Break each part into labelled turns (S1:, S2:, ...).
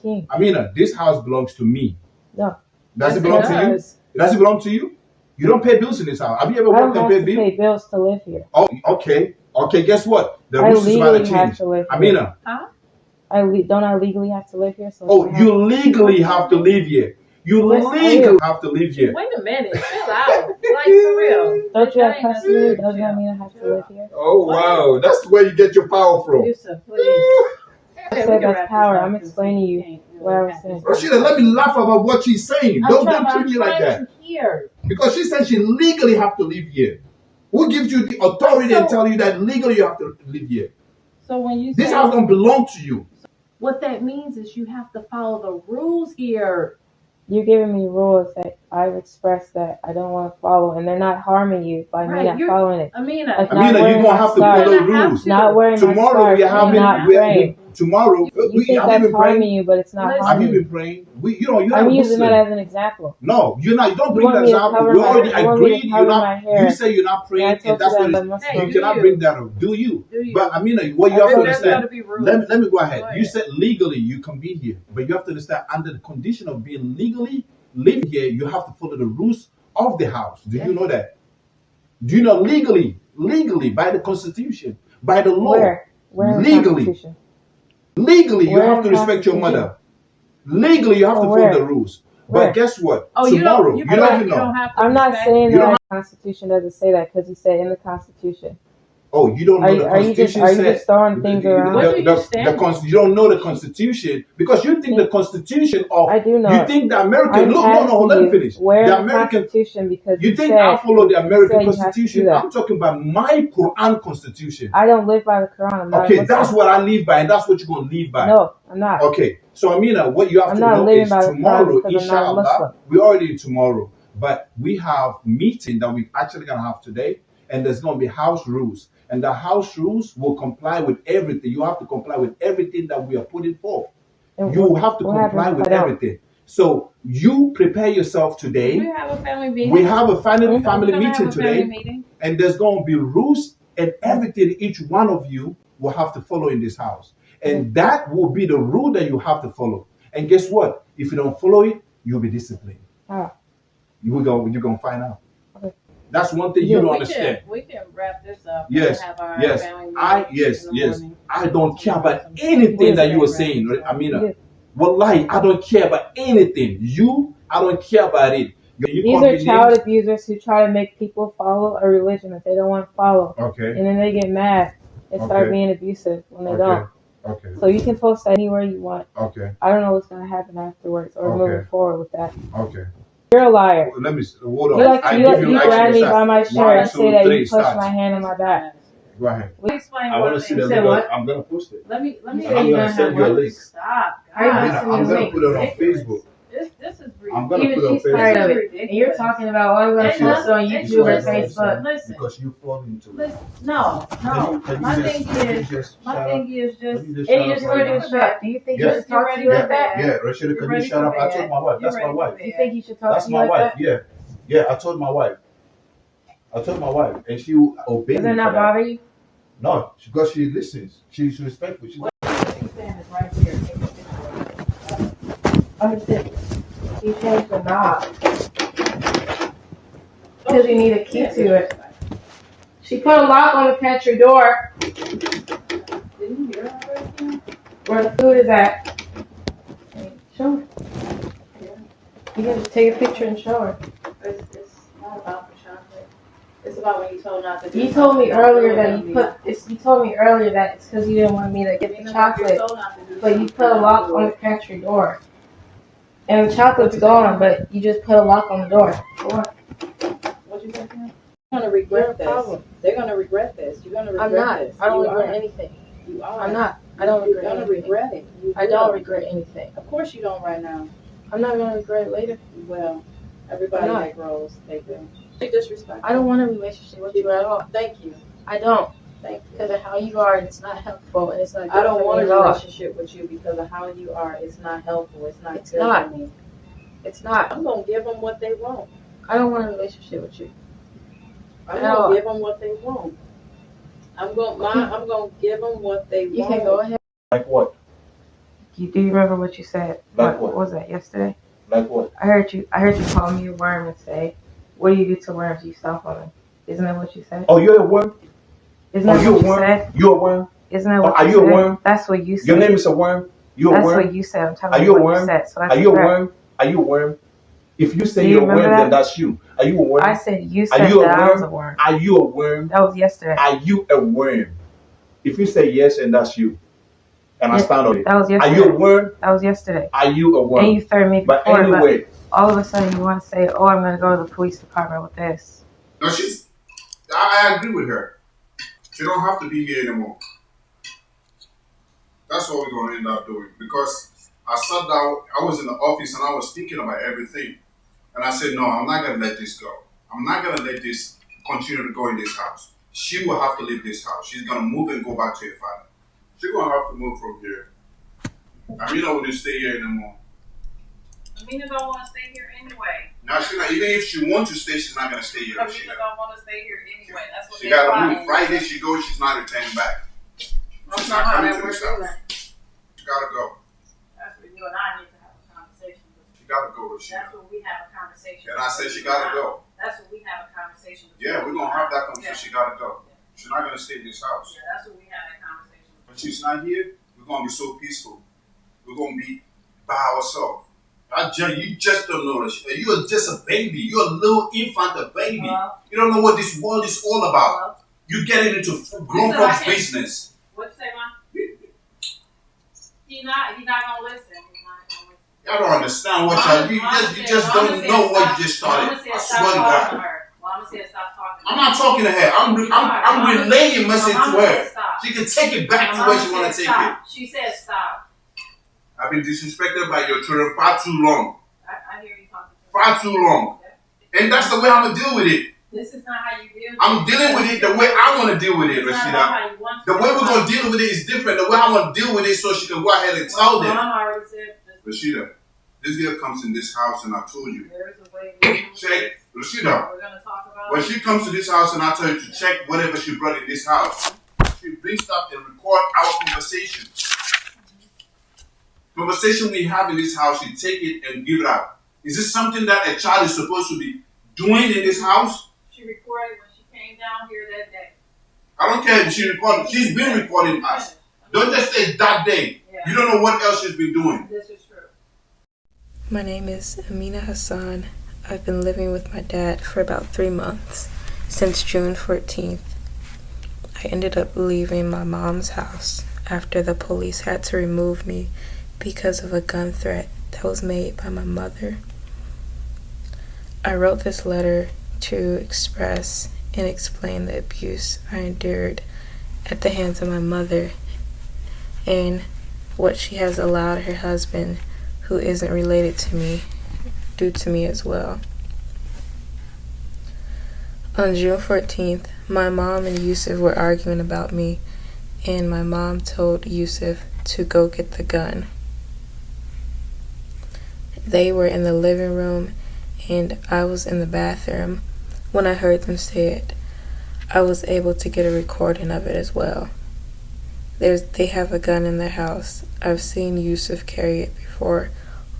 S1: king.
S2: Aminah, this house belongs to me.
S1: No.
S2: Does it belong to you? Does it belong to you? You don't pay bills in this house. Have you ever worked and paid bills?
S1: I don't have to pay bills to live here.
S2: Oh, okay. Okay, guess what? The rules is about to change. Aminah.
S1: Huh? Don't I legally have to live here? So
S2: you legally have to live here. You legally have to live here.
S3: Wait a minute, chill out. Like, for real.
S1: Don't you have custody? Doesn't that mean I have to live here?
S2: Oh, wow. That's where you get your power from.
S3: Yussif, please.
S1: I said that's power. I'm explaining to you what I was saying.
S2: Rashida, let me laugh about what she's saying. Don't treat me like that. Because she said she legally have to live here. Who gives you the authority and tell you that legally you have to live here?
S3: So when you
S2: this house don't belong to you.
S3: What that means is you have to follow the rules here.
S1: You're giving me rules that I've expressed that I don't want to follow, and they're not harming you by me not following it.
S3: Aminah,
S1: like
S2: Aminah, you don't have to follow rules.
S1: Not wearing
S2: tomorrow
S1: my scarf.
S2: we are having tomorrow.
S1: You think that's harming you, but it's not harming you.
S2: Have you been praying?
S1: I'm using that as an example.
S2: No, you're not. You don't bring that example. We already agreed. You say you're not praying, and that's what you cannot bring that up. Do you? But Aminah, what you have to understand. Let me go ahead. You said legally you can be here, but you have to understand under the condition of being legally living here, you have to follow the rules of the house. Do you know that? Do you know legally by the Constitution, by the law,
S1: Where
S2: legally, you have to respect your mother. Legally, you have to follow the rules. But guess what? Tomorrow, you don't even know.
S1: I'm not saying that the Constitution doesn't say that because you said in the Constitution.
S2: Oh, you don't know the Constitution.
S1: Are you just throwing things around?
S2: You don't know the Constitution because you think the Constitution of.
S1: I do know.
S2: You think the American. No. Let me finish.
S1: Where
S2: the American
S1: Constitution because
S2: you think I follow the American Constitution? I'm talking about my Quran Constitution.
S1: I don't live by the Quran.
S2: Okay, that's what I live by, and that's what you're gonna live by.
S1: No, I'm not.
S2: Okay, so Aminah, what you have to know is tomorrow, inshallah, we're already tomorrow, but we have meeting that we actually gonna have today, and there's gonna be house rules. And the house rules will comply with everything. You have to comply with everything that we are putting forth. You have to comply with everything. So you prepare yourself today.
S3: We have a family meeting.
S2: We have a family meeting today. And there's going to be rules and everything each one of you will have to follow in this house. And that will be the rule that you have to follow. And guess what? If you don't follow it, you'll be disciplined. You're going to find out. That's one thing you don't understand.
S3: We can wrap this up.
S2: Yes,
S3: and have our
S2: yes. I don't care about anything that you were saying, Aminah. Wallahi, I don't care about anything. I don't care about it.
S1: These are child abusers who try to make people follow a religion that they don't want to follow.
S2: Okay.
S1: And then they get mad and start being abusive when they don't.
S2: Okay.
S1: So you can post that anywhere you want.
S2: Okay.
S1: I don't know what's going to happen afterwards or moving forward with that.
S2: Okay.
S1: You're a liar.
S2: Let me hold on.
S1: You grab me by my shirt and say that you pushed my hand on my back.
S2: Go ahead.
S3: Explain
S2: I want to see the link. I'm going to post it.
S3: Let me
S2: I'm going to send you a link.
S3: Stop.
S2: I'm going to put it on Facebook.
S3: This is ridiculous.
S2: I'm going to put it on Facebook.
S1: And you're talking about, I'm going to post it on YouTube or Facebook.
S3: Listen.
S2: Because you fall into it.
S3: No. My thing is just.
S1: And you just want to shut. Do you think you should talk to you like that?
S2: Yeah, Rashida, can you shut up? I told my wife. That's my wife.
S1: You think you should talk to you like that?
S2: That's my wife. Yeah, I told my wife. And she obeyed me.
S1: Does that not bother you?
S2: No, because she listens. She's respectful. She's
S3: right here.
S1: Understood. You changed the knob. Because you need a key to it. She put a lock on the pantry door.
S3: Didn't you hear her?
S1: Where the food is at. Show her. You gotta take a picture and show her.
S3: It's not about the chocolate. It's about when you told not to do.
S1: You told me earlier that you told me earlier that it's because you didn't want me to get the chocolate, but you put a lock on the pantry door. And the chocolate's gone, but you just put a lock on the door. For what?
S3: What'd you say? They're gonna regret this. They're gonna regret this. You're gonna regret this.
S1: I'm not. I don't regret anything.
S3: You are.
S1: I'm not. I don't regret anything.
S3: You're gonna regret it.
S1: I don't regret anything.
S3: Of course you don't right now.
S1: I'm not gonna regret it later.
S3: Well, everybody that grows, they do. They disrespect.
S1: I don't want a relationship with you at all.
S3: Thank you.
S1: I don't.
S3: Thank you.
S1: Because of how you are, it's not helpful, and it's not good.
S3: I don't want a
S1: for me at all.
S3: relationship with you because of how you are. It's not helpful. It's not good for me.
S1: It's not.
S3: I'm gonna give them what they want.
S1: I don't want a relationship with you.
S3: I'm gonna give them what they want. I'm gonna give them what they want.
S1: You can go ahead.
S2: Like what?
S1: Do you remember what you said?
S2: Like
S1: What was that, yesterday?
S2: Like what?
S1: I heard you call me a worm and say, what do you do to worms? You stomp on them. Isn't that what you said?
S2: Oh, you're a worm?
S1: Isn't that what you said?
S2: You're a worm?
S1: Isn't that what
S2: you said? Are you a worm?
S1: That's what you said.
S2: Your name is a worm? You're a worm?
S1: That's what you said. I'm telling you what you said. So that's
S2: Are you a worm? Are you a worm? If you say you're a worm, then that's you. Are you a worm?
S1: I said you said that I was a worm.
S2: Are you a worm?
S1: That was yesterday.
S2: Are you a worm? If you say yes, and that's you. And I stand on it.
S1: That was yesterday.
S2: Are you a worm?
S1: That was yesterday.
S2: Are you a worm?
S1: And you threatened me before,
S2: but anyway.
S1: But all of a sudden you want to say, oh, I'm going to go to the police department with this.
S4: No, I agree with her. She don't have to be here anymore. That's what we're going to end up doing. Because I sat down, I was in the office and I was thinking about everything. And I said, no, I'm not going to let this go. I'm not going to let this continue to go in this house. She will have to leave this house. She's going to move and go back to her father. She's going to have to move from here. Aminah wouldn't stay here anymore.
S3: Aminah don't want to stay here anyway.
S4: Now, even if she wants to stay, she's not going to stay here.
S3: Aminah don't want to stay here anyway. That's what
S4: she got to move. Friday she goes, she's not returning back. She's not coming to this house. She got to go.
S3: That's what you and I need to have a conversation with.
S4: She got to go, Rashida.
S3: That's what we have a conversation.
S4: And I said she got to go.
S3: That's what we have a conversation with.
S4: Yeah, we're going to have that conversation. She got to go. She's not going to stay in this house.
S3: Yeah, that's what we have that conversation with.
S4: When she's not here, we're going to be so peaceful. We're going to be by ourselves. You just don't know. You're just a baby. You're a little infant, a baby. You don't know what this world is all about. You're getting into grown folks' business.
S3: What you say, Mom? He's not gonna listen.
S4: Y'all don't understand what y'all. You just don't know what you just started. I swear to God.
S3: Mama said stop talking.
S4: I'm not talking to her. I'm relaying message to her. She can take it back to where she want to take it.
S3: She said stop.
S4: I've been disrespected by your children far too long.
S3: I hear you talking.
S4: Far too long. And that's the way I'm going to deal with it.
S3: This is not how you deal with it.
S4: I'm dealing with it the way I want to deal with it, Rashida. The way we're going to deal with it is different. The way I want to deal with it so she can go ahead and tell them. Rashida, this girl comes in this house and I told you.
S3: There is a way.
S4: Check. Rashida,
S3: we're going to talk about
S4: when she comes to this house and I tell you to check whatever she brought in this house, she brings stuff and record our conversation. Conversation we have in this house, you take it and give it out. Is this something that a child is supposed to be doing in this house?
S3: She recorded when she came down here that day.
S4: I don't care if she recorded. She's been recording us. Don't just say that day. Yeah. You don't know what else she's been doing.
S3: This is true.
S1: My name is Aminah Hasan. I've been living with my dad for about 3 months, since June 14th. I ended up leaving my mom's house after the police had to remove me because of a gun threat that was made by my mother. I wrote this letter to express and explain the abuse I endured at the hands of my mother and what she has allowed her husband, who isn't related to me, do to me as well. On June 14th, my mom and Yussif were arguing about me, and my mom told Yussif to go get the gun. They were in the living room and I was in the bathroom when I heard them say it. I was able to get a recording of it as well. They have a gun in their house. I've seen Yussif carry it before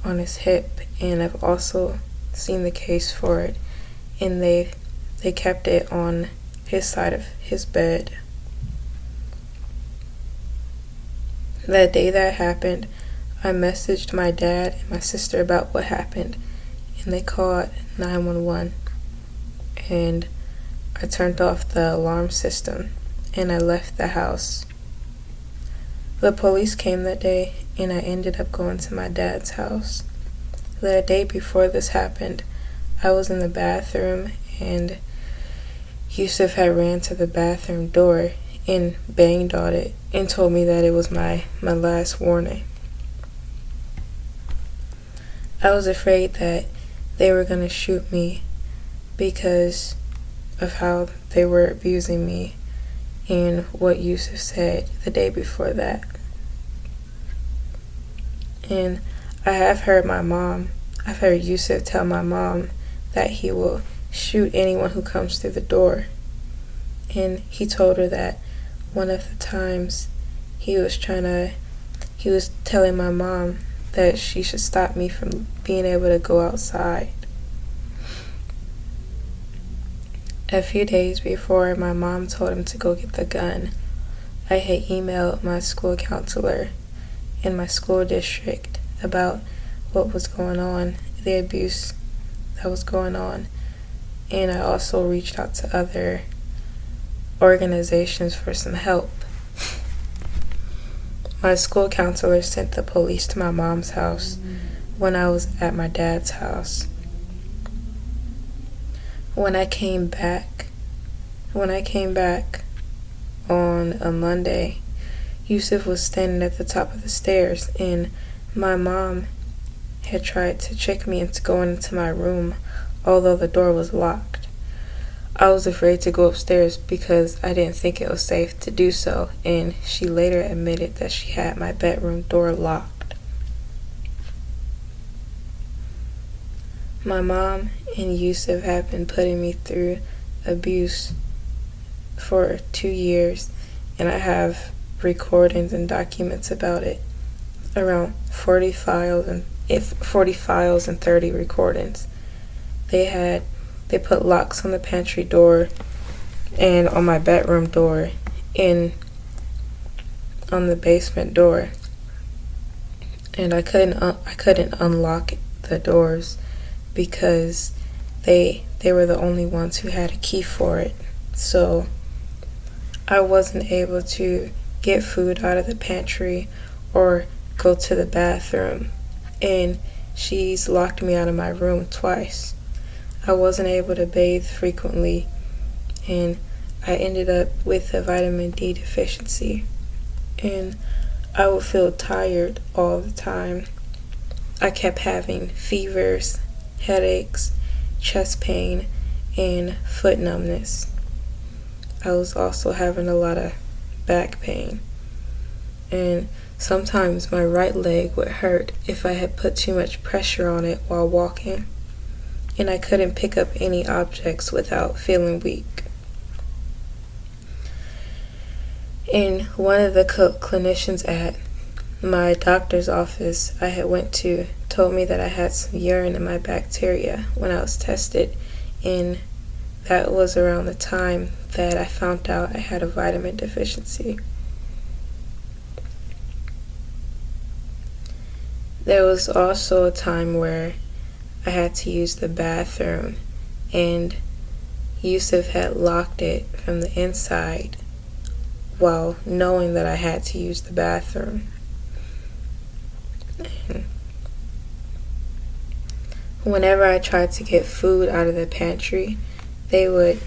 S1: on his hip, and I've also seen the case for it, and they kept it on his side of his bed. That day that happened, I messaged my dad and my sister about what happened, and they called 911, and I turned off the alarm system and I left the house. The police came that day and I ended up going to my dad's house. The day before this happened, I was in the bathroom and Yussif had ran to the bathroom door and banged on it and told me that it was my last warning. I was afraid that they were going to shoot me because of how they were abusing me and what Yussif said the day before that. And I have heard I've heard Yussif tell my mom that he will shoot anyone who comes through the door. And he told her that one of the times he was trying
S5: he was telling my mom that she should stop me from being able to go outside. A few days before my mom told him to go get the gun, I had emailed my school counselor in my school district about what was going on, the abuse that was going on, and I also reached out to other organizations for some help. My school counselor sent the police to my mom's house when I was at my dad's house. When I came back on a Monday, Yussif was standing at the top of the stairs, and my mom had tried to trick me into going into my room, although the door was locked. I was afraid to go upstairs because I didn't think it was safe to do so, and she later admitted that she had my bedroom door locked. My mom and Yussif have been putting me through abuse for 2 years, and I have recordings and documents about it, around 40 files and 30 recordings. They put locks on the pantry door and on my bedroom door and on the basement door, and I couldn't unlock the doors because they were the only ones who had a key for it. So I wasn't able to get food out of the pantry or go to the bathroom, and she's locked me out of my room twice. I wasn't able to bathe frequently, and I ended up with a vitamin D deficiency, and I would feel tired all the time. I kept having fevers, headaches, chest pain, and foot numbness. I was also having a lot of back pain, and sometimes my right leg would hurt if I had put too much pressure on it while walking, and I couldn't pick up any objects without feeling weak. And one of the clinicians at my doctor's office I had went to told me that I had some urine in my bacteria when I was tested, and that was around the time that I found out I had a vitamin deficiency. There was also a time where I had to use the bathroom, and Yussif had locked it from the inside while knowing that I had to use the bathroom. And whenever I tried to get food out of the pantry, they would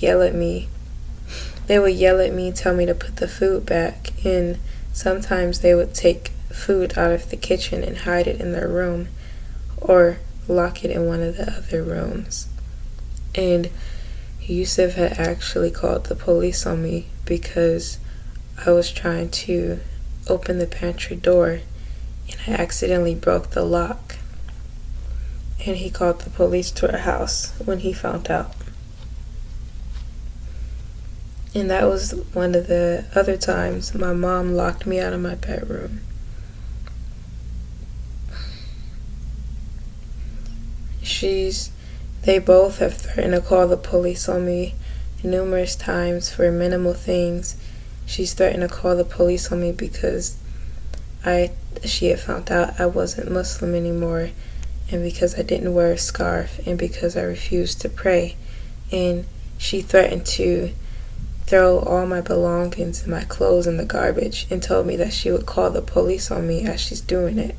S5: yell at me. They would yell at me, tell me to put the food back, and sometimes they would take food out of the kitchen and hide it in their room or lock it in one of the other rooms. And Yussif had actually called the police on me because I was trying to open the pantry door and I accidentally broke the lock. And he called the police to our house when he found out. And that was one of the other times my mom locked me out of my bedroom. They both have threatened to call the police on me numerous times for minimal things. She's threatened to call the police on me because she had found out I wasn't Muslim anymore, and because I didn't wear a scarf, and because I refused to pray. And she threatened to throw all my belongings and my clothes in the garbage and told me that she would call the police on me as she's doing it.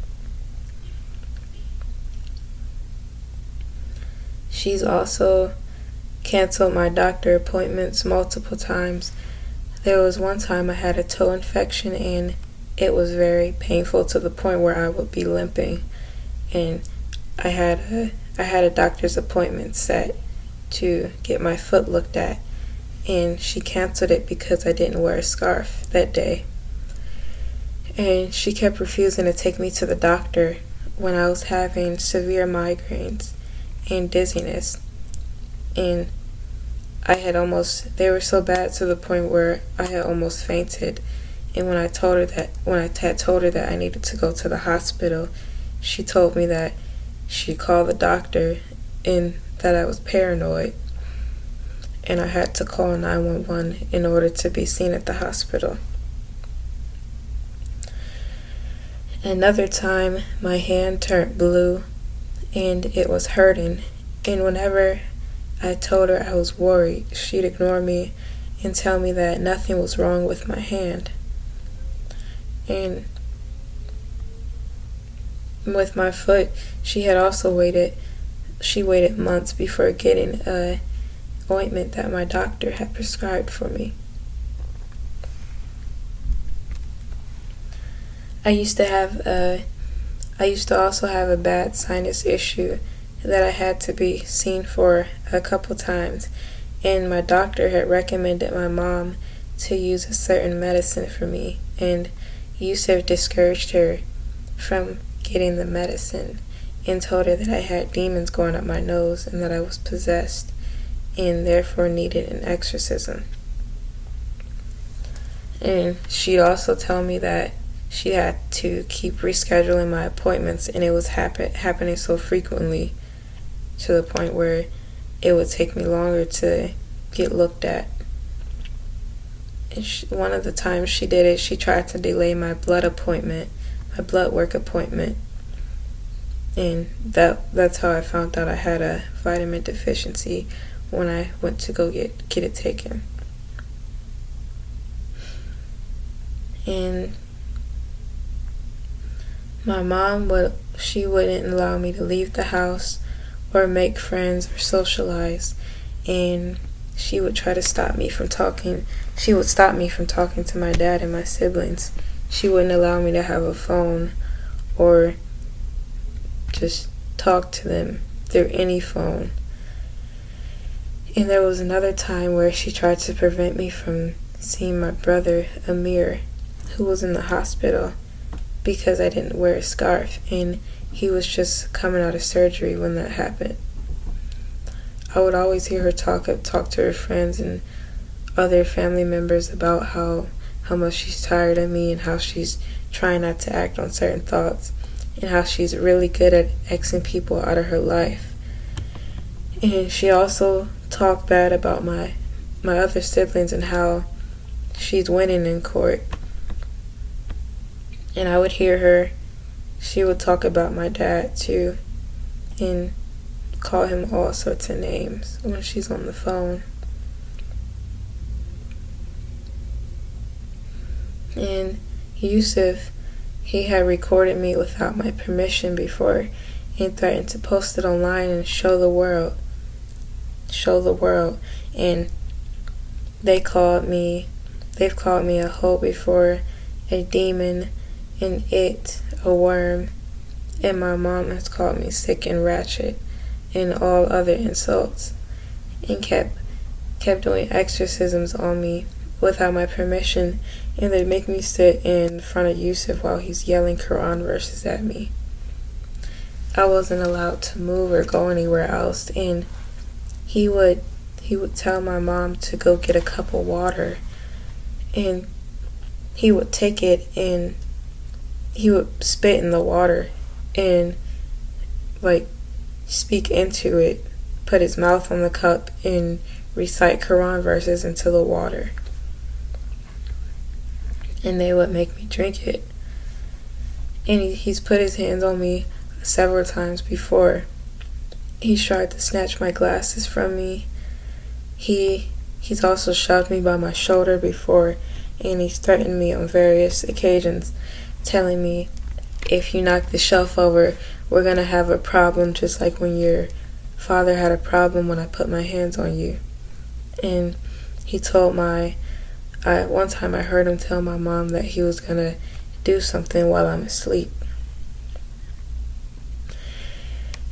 S5: She's also canceled my doctor appointments multiple times. There was one time I had a toe infection and it was very painful to the point where I would be limping, and I had a doctor's appointment set to get my foot looked at, and she canceled it because I didn't wear a scarf that day. And she kept refusing to take me to the doctor when I was having severe migraines and dizziness, and they were so bad to the point where I had almost fainted, And when I had told her that I needed to go to the hospital, she told me that she called the doctor and that I was paranoid, and I had to call 911 in order to be seen at the hospital. Another time, my hand turned blue and it was hurting, and whenever I told her I was worried, she'd ignore me and tell me that nothing was wrong with my hand. And with my foot, she waited months before getting a ointment that my doctor had prescribed for me. I used to also have a bad sinus issue that I had to be seen for a couple times, and my doctor had recommended my mom to use a certain medicine for me, and Yussif discouraged her from getting the medicine and told her that I had demons going up my nose and that I was possessed and therefore needed an exorcism. And she'd also tell me that she had to keep rescheduling my appointments, and it was happening so frequently to the point where it would take me longer to get looked at. And one of the times she did it, she tried to delay my blood work appointment. And that's how I found out I had a vitamin deficiency when I went to go get it taken. And my mom wouldn't allow me to leave the house or make friends or socialize, and she would try to stop me from talking. She would stop me from talking to my dad and my siblings. She wouldn't allow me to have a phone or just talk to them through any phone. And there was another time where she tried to prevent me from seeing my brother Amir, who was in the hospital because I didn't wear a scarf, and he was just coming out of surgery when that happened. I would always hear her talk to her friends and other family members about how much she's tired of me and how she's trying not to act on certain thoughts and how she's really good at Xing people out of her life. And she also talked bad about my other siblings and how she's winning in court. And I would hear her, she would talk about my dad too and call him all sorts of names when she's on the phone. And Yussif, he had recorded me without my permission before and threatened to post it online and show the world. And they've called me a hoe before, a demon, an it, a worm, and my mom has called me sick and ratchet and all other insults, and kept doing exorcisms on me without my permission, and they make me sit in front of Yussif while he's yelling Quran verses at me. I wasn't allowed to move or go anywhere else, and he would tell my mom to go get a cup of water, and he would take it and he would spit in the water and speak into it, put his mouth on the cup and recite Quran verses into the water. And they would make me drink it. And he's put his hands on me several times before. He tried to snatch my glasses from me. He's also shoved me by my shoulder before, and he's threatened me on various occasions, telling me, if you knock the shelf over, we're gonna have a problem, just like when your father had a problem when I put my hands on you. And he told one time I heard him tell my mom that he was gonna do something while I'm asleep.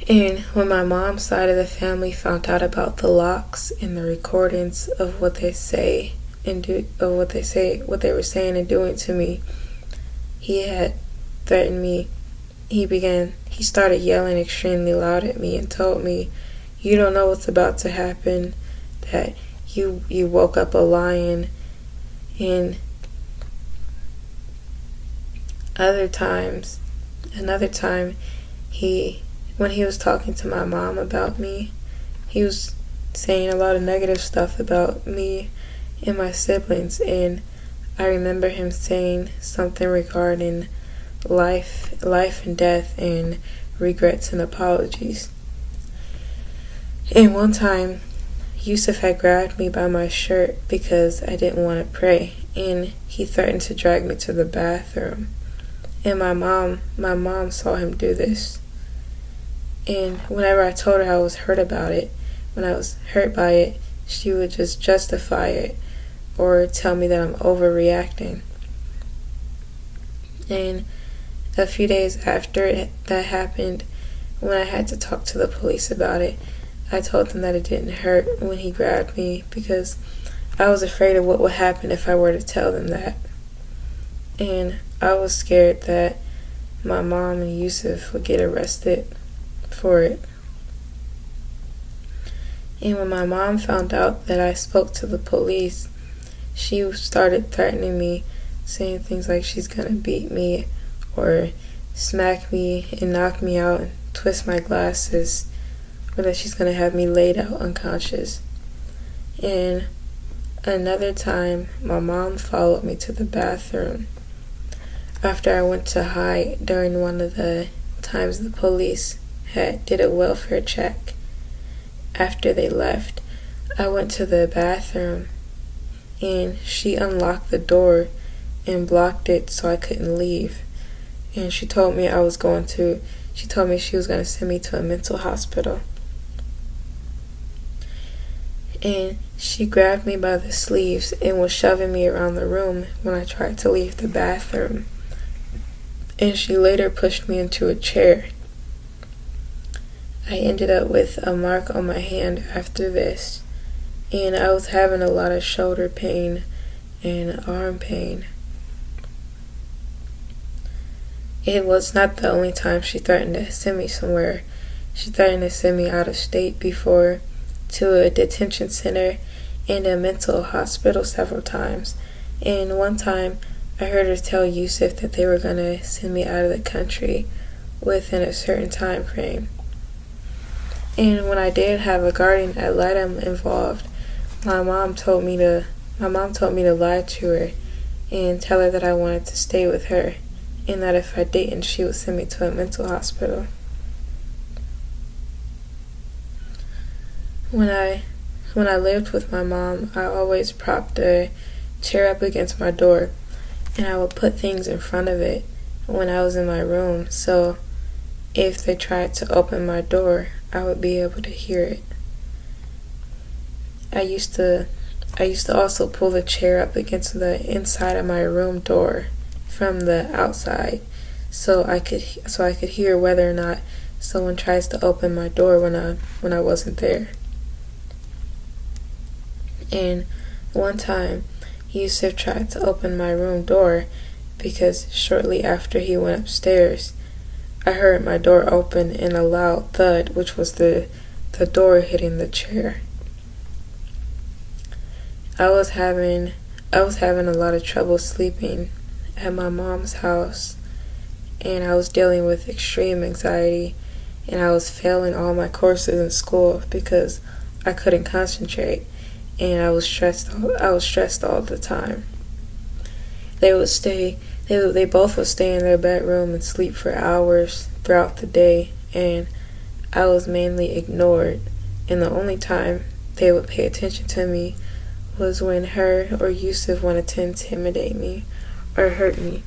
S5: And when my mom's side of the family found out about the locks and the recordings of what they say and do, of what they were saying and doing to me, he had threatened me. He started yelling extremely loud at me and told me, "You don't know what's about to happen, that you woke up a lion, and Another time, when he was talking to my mom about me, he was saying a lot of negative stuff about me and my siblings, and I remember him saying something regarding life and death and regrets and apologies. And one time, Yussif had grabbed me by my shirt because I didn't want to pray, and he threatened to drag me to the bathroom. And my mom saw him do this. And whenever I told her I was hurt about it, when I was hurt by it, she would just justify it or tell me that I'm overreacting. And a few days after that happened, when I had to talk to the police about it, I told them that it didn't hurt when he grabbed me because I was afraid of what would happen if I were to tell them that. And I was scared that my mom and Yussif would get arrested for it. And when my mom found out that I spoke to the police, she started threatening me, saying things like she's gonna beat me or smack me and knock me out and twist my glasses, or that she's gonna have me laid out unconscious. And another time, my mom followed me to the bathroom after I went to hide during one of the times the police did a welfare check. After they left, I went to the bathroom and she unlocked the door and blocked it so I couldn't leave. And she told me she was going to send me to a mental hospital. And she grabbed me by the sleeves and was shoving me around the room when I tried to leave the bathroom. And she later pushed me into a chair. I ended up with a mark on my hand after this, and I was having a lot of shoulder pain and arm pain. It was not the only time she threatened to send me somewhere. She threatened to send me out of state before, to a detention center and a mental hospital several times. And one time, I heard her tell Yussif that they were going to send me out of the country within a certain time frame. And when I did have a guardian ad litem involved, my mom told me to lie to her and tell her that I wanted to stay with her, and that if I didn't, she would send me to a mental hospital. When I lived with my mom, I always propped a chair up against my door, and I would put things in front of it when I was in my room, so if they tried to open my door, I would be able to hear it. I used to also pull the chair up against the inside of my room door from the outside, so I could hear whether or not someone tries to open my door when I wasn't there. And one time, Yussif tried to open my room door because shortly after he went upstairs, I heard my door open and a loud thud, which was the door hitting the chair. I was having a lot of trouble sleeping at my mom's house, and I was dealing with extreme anxiety, and I was failing all my courses in school because I couldn't concentrate, and I was stressed all the time. They both would stay in their bedroom and sleep for hours throughout the day, and I was mainly ignored, and the only time they would pay attention to me was when her or Yussif wanted to intimidate me or hurt me.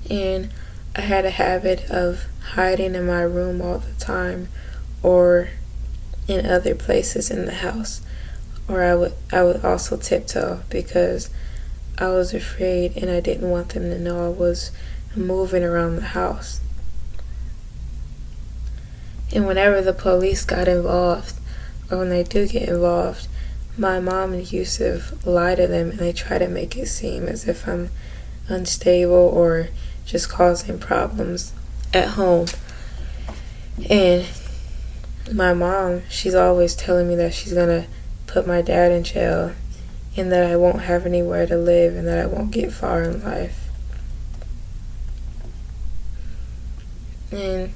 S5: And I had a habit of hiding in my room all the time or in other places in the house, or I would also tiptoe because I was afraid and I didn't want them to know I was moving around the house. And whenever the police got involved, or when they do get involved, my mom and Yussif lie to them and they try to make it seem as if I'm unstable or just causing problems at home. And my mom, she's always telling me that she's gonna put my dad in jail and that I won't have anywhere to live and that I won't get far in life. And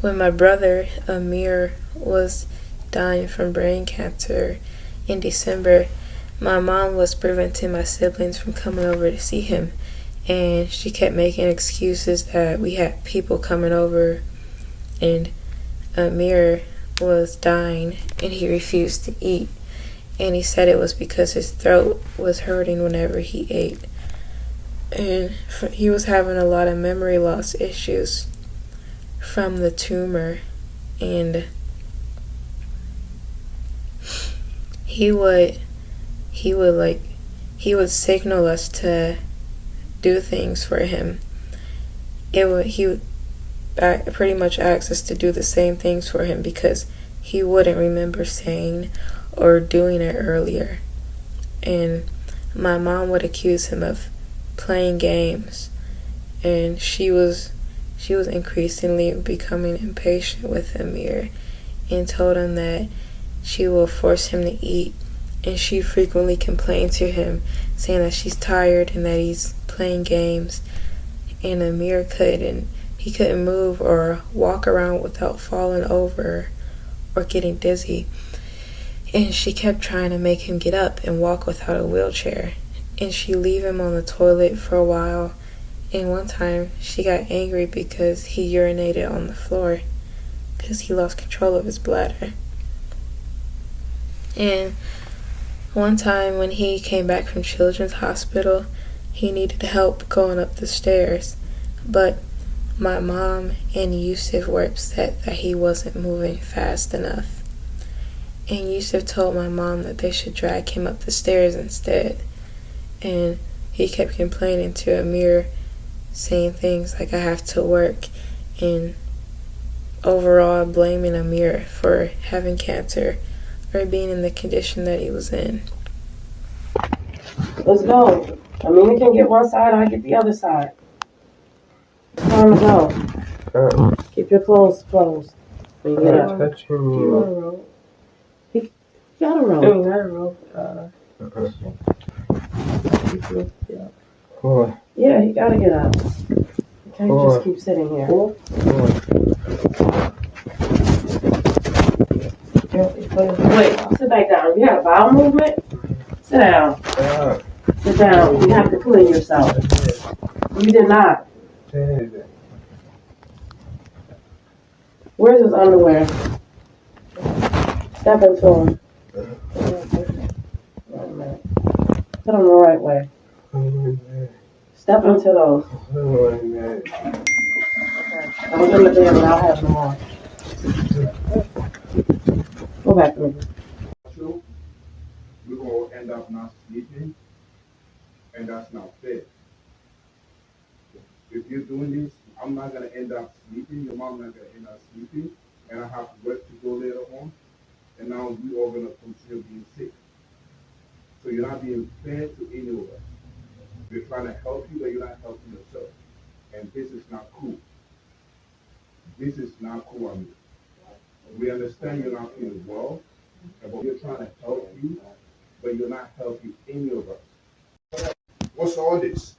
S5: when my brother Amir was dying from brain cancer in December, my mom was preventing my siblings from coming over to see him, and she kept making excuses that we had people coming over and Amir was dying and he refused to eat, and he said it was because his throat was hurting whenever he ate, and he was having a lot of memory loss issues from the tumor, and he would signal us to do things for him. He would pretty much ask us to do the same things for him because he wouldn't remember saying or doing it earlier. And my mom would accuse him of playing games, and she was increasingly becoming impatient with Amir and told him that she will force him to eat, and she frequently complained to him, saying that she's tired and that he's playing games. And Amir couldn't move or walk around without falling over or getting dizzy. And she kept trying to make him get up and walk without a wheelchair. And she'd leave him on the toilet for a while. And one time she got angry because he urinated on the floor because he lost control of his bladder. And one time when he came back from Children's Hospital, he needed help going up the stairs, but my mom and Yussif were upset that he wasn't moving fast enough. And Yussif told my mom that they should drag him up the stairs instead. And he kept complaining to Amir, saying things like, I have to work, and overall blaming Amir for having cancer or being in the condition that he was in.
S6: Let's go. Aminah can get one side, I get the other side. It's time to go. Keep your clothes closed. When you get up. You got a rope. Yeah, you gotta get up. You can't just keep sitting here. Wait, sit back down. You had a bowel movement? Sit down. Sit down. You have to clean yourself. You did not. Where's his underwear? Step into him. Put them the right way. Step into those. Okay. I'll put them in there, but I'll have them on. Go back to me.
S2: We're going to end up not sleeping, and that's not fair. If you're doing this, I'm not going to end up sleeping, your mom's not going to end up sleeping, and I have work to go later on, and now we all going to continue being sick. So you're not being fair to any of us. We're trying to help you, but you're not helping yourself. And this is not cool. This is not cool, I mean. We understand you're not feeling well, but we're trying to help you, but you're not helping any of us. What's all this?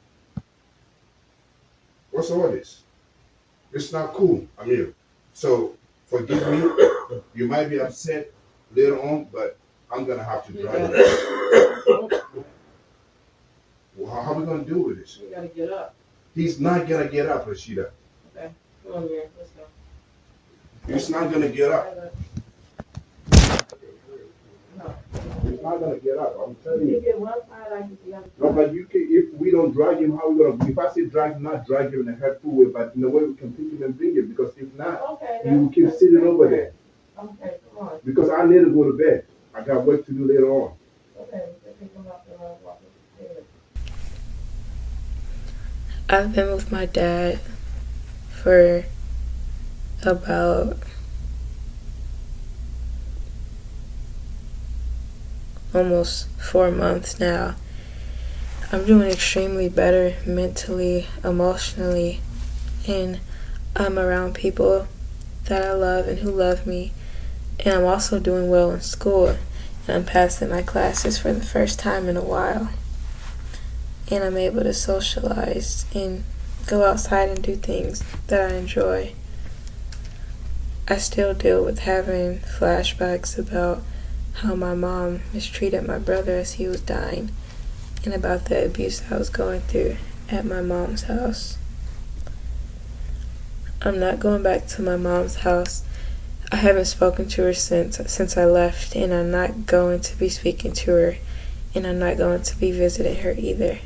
S2: What's all this? It's not cool, Amir. So forgive me. You might be upset later on, but I'm gonna have to drive you. Well, how are we gonna deal with this?
S6: You gotta get up.
S2: He's not gonna get up, Rashida.
S6: Okay, come on here. Let's go.
S2: He's not gonna get up. He's not gonna get up. I'm telling you.
S6: You get one side, I get the other.
S2: No, but you can. If we don't drag him, how we gonna? If I say drag, not drag him in a hurtful way, but in a way we can pick him and bring him. Because if not,
S6: Okay,
S2: he will keep sitting over there.
S6: Okay, come on.
S2: Because I need to go to bed. I got work to do later on.
S6: Okay, pick him up and walk him to
S5: I've been with my dad for about almost 4 months now. I'm doing extremely better mentally, emotionally, and I'm around people that I love and who love me. And I'm also doing well in school, and I'm passing my classes for the first time in a while. And I'm able to socialize and go outside and do things that I enjoy. I still deal with having flashbacks about how my mom mistreated my brother as he was dying, and about the abuse I was going through at my mom's house. I'm not going back to my mom's house. I haven't spoken to her since I left, and I'm not going to be speaking to her, and I'm not going to be visiting her either.